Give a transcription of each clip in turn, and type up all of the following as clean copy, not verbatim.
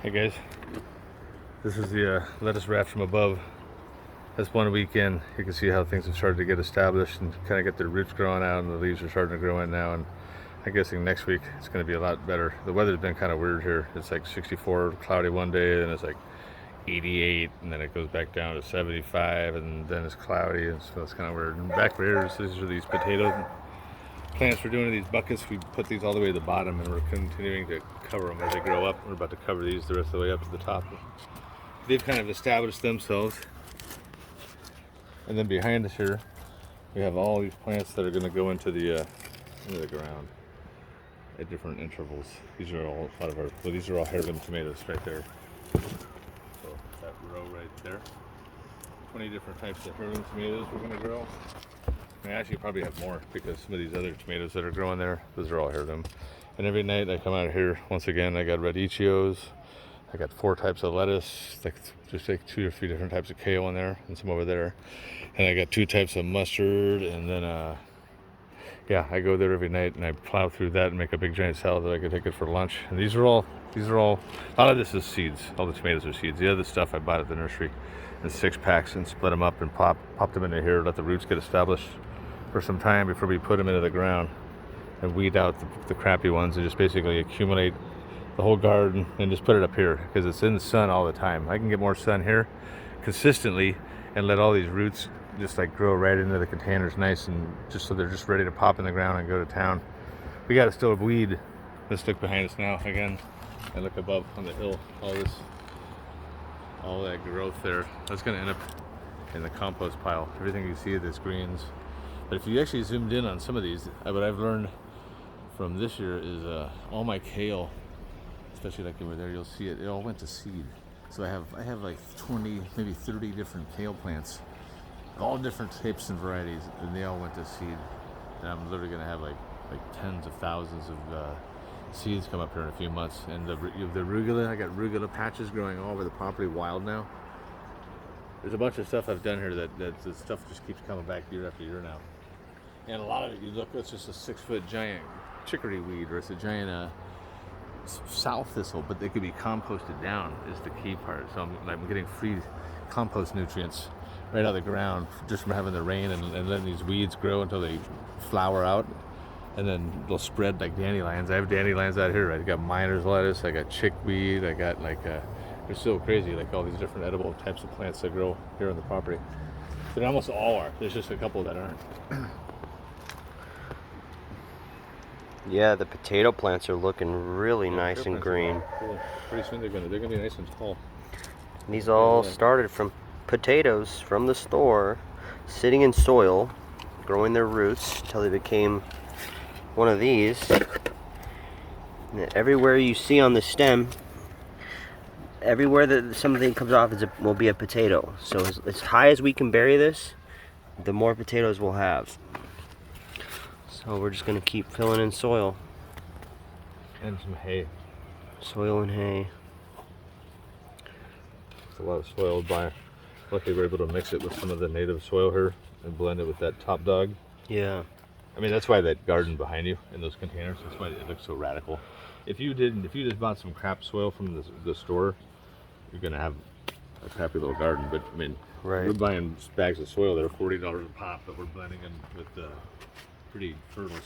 Hey guys, this is the lettuce raft from above. That's 1 week in. You can see how things have started to get established and kind of get their roots growing out, and the leaves are starting to grow in now. And I'm guessing next week it's going to be a lot better. The weather's been kind of weird here. It's like 64 cloudy one day, and it's like 88, and then it goes back down to 75, and then it's cloudy, and so it's kind of weird. And back there, these are these potato plants we're doing in these buckets. We put these all the way to the bottom, and we're continuing to cover them as they grow up. We're about to cover these the rest of the way up to the top. They've kind of established themselves. And then behind us here, we have all these plants that are going to go into the ground at different intervals. These are all part of our. Well, these are all heirloom tomatoes right there. So that row right there. 20 different types of heirloom tomatoes we're going to grow. I actually probably have more because some of these other tomatoes that are growing there, those are all heirloom. And every night I come out here, once again, I got radicchios. I got 4 types of lettuce, just like 2 or 3 different types of kale in there, and some over there. And I got 2 types of mustard, and then yeah, I go there every night and I plow through that and make a big giant salad that I can take it for lunch. And these are all, a lot of this is seeds. All the tomatoes are seeds. The other stuff I bought at the nursery in 6 packs and split them up and popped them into here, let the roots get established for some time before we put them into the ground and weed out the crappy ones and just basically accumulate the whole garden and just put it up here because it's in the sun all the time. I can get more sun here consistently and let all these roots just like grow right into the containers nice and just so they're just ready to pop in the ground and go to town. We got to still weed. Let's look behind us now again and look above on the hill. All that growth there, that's going to end up in the compost pile. Everything you see that's greens. But if you actually zoomed in on some of these, what I've learned from this year is all my kale, especially like over there, you'll see it all went to seed. So I have like 20, maybe 30 different kale plants, all different types and varieties, and they all went to seed. And I'm literally gonna have like tens of thousands of seeds come up here in a few months. And the arugula, I got arugula patches growing all over the property wild now. There's a bunch of stuff I've done here that the stuff just keeps coming back year after year now. And a lot of it, you look, it's just a 6-foot giant chicory weed, or it's a giant sow thistle, but they could be composted down is the key part. So I'm getting free compost nutrients right out of the ground just from having the rain and letting these weeds grow until they flower out, and then they'll spread like dandelions. I have dandelions out here. I got miner's lettuce, I got chickweed, I got they're so crazy, like all these different edible types of plants that grow here on the property. But almost all are. There's just a couple that aren't. Yeah, the potato plants are looking really nice and green. Cool. Pretty soon they're gonna be nice and tall. And these all started from potatoes from the store, sitting in soil, growing their roots until they became one of these. And everywhere you see on the stem, everywhere that something comes off will be a potato. So as high as we can bury this, the more potatoes we'll have. So we're just going to keep filling in soil. And some hay. Soil and hay. It's a lot of soil by. Luckily we're able to mix it with some of the native soil here and blend it with that top dog. Yeah. I mean, that's why that garden behind you in those containers, that's why it looks so radical. If you just bought some crap soil from the store, you're gonna have a crappy little garden. But I mean, right. We're buying bags of soil that are $40 a pop, but we're blending in with pretty fertile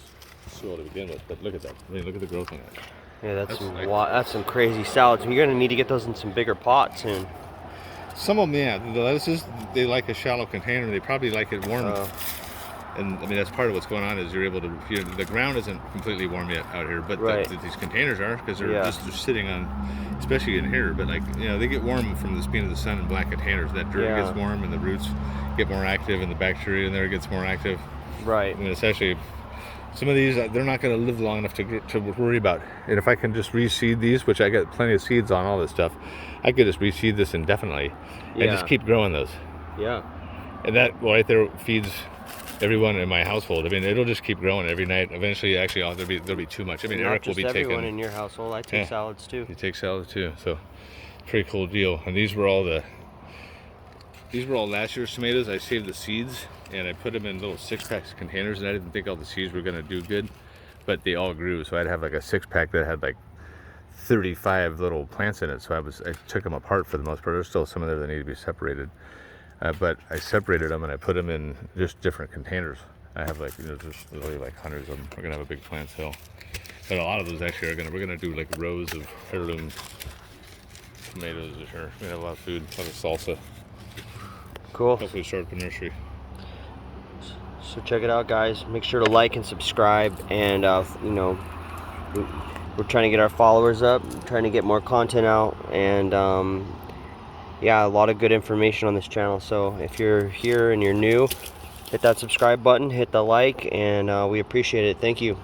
soil to begin with. But look at that. I mean, look at the growth on that. Yeah, that's some crazy salads. You're gonna need to get those in some bigger pots soon. Some of them, yeah. The lettuces, they like a shallow container. They probably like it warm. And I mean, that's part of what's going on is you're able to. The ground isn't completely warm yet out here, but right. These containers are because they're just sitting on, especially in here. But like they get warm from the speed of the sun in black containers. That dirt gets warm and the roots get more active, and the bacteria in there gets more active. Right. I mean, it's actually some of these they're not going to live long enough to worry about. And if I can just reseed these, which I got plenty of seeds on all this stuff, I could just reseed this indefinitely and just keep growing those. Yeah. And that right there feeds everyone in my household. I mean, it'll just keep growing every night. Eventually, actually, there'll be too much. I mean, Not Eric will be taking. Everyone in your household. I take salads too. You take salads too, so pretty cool deal. And these were all last year's tomatoes. I saved the seeds and I put them in little 6-pack containers, and I didn't think all the seeds were gonna do good, but they all grew. So I'd have like a 6-pack that had like 35 little plants in it, so I took them apart for the most part. There's still some of there that need to be separated, but I separated them and I put them in just different containers. I have like, just really like hundreds of them. We're gonna have a big plant sale, but a lot of those actually we're gonna do like rows of heirloom tomatoes this year. We have a lot of food, a lot of salsa. Cool. Hopefully start up a nursery. So check it out, guys. Make sure to like and subscribe, and we're trying to get our followers up, trying to get more content out, and yeah, a lot of good information on this channel. So if you're here and you're new, hit that subscribe button, hit the like, and we appreciate it. Thank you.